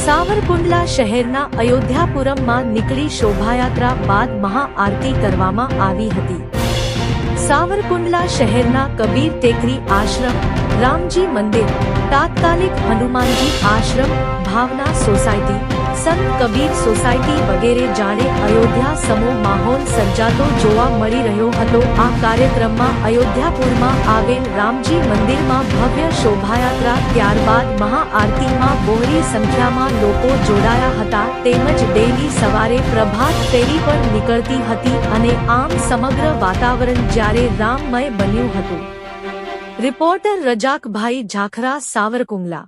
સાવરકુંડલા શહેરના અયોધ્યાપુરમમાં નીકળી શોભાયાત્રા બાદ મહાઆરતી કરવામાં આવી હતી। સાવરકુંડલા શહેરના કબીર ટેકરી આશ્રમ, રામજી મંદિર, તાત્કાલિક હનુમાનજી આશ્રમ, ભાવના સોસાયટી, સંત કબીર સોસાયટી વગેરે જાણે અયોધ્યા સમો માહોલ સર્જાતો જોવા મળી રહ્યો હતો। આ કાર્યક્રમમાં અયોધ્યાપુરમાં આવેલ રામજી મંદિરમાં ભવ્ય શોભાયાત્રા, ત્યારબાદ મહાઆરતીમાં બહોળી સંખ્યામાં લોકો જોડાયા હતા, તેમજ ડેલી સવારે પ્રભાત ફેરી પર નીકળતી હતી અને આમ સમગ્ર વાતાવરણ જ્યારે રામમય બન્યું હતું। રિપોર્ટર રજાકભાઈ ઝાખરા, સાવરકુંડલા।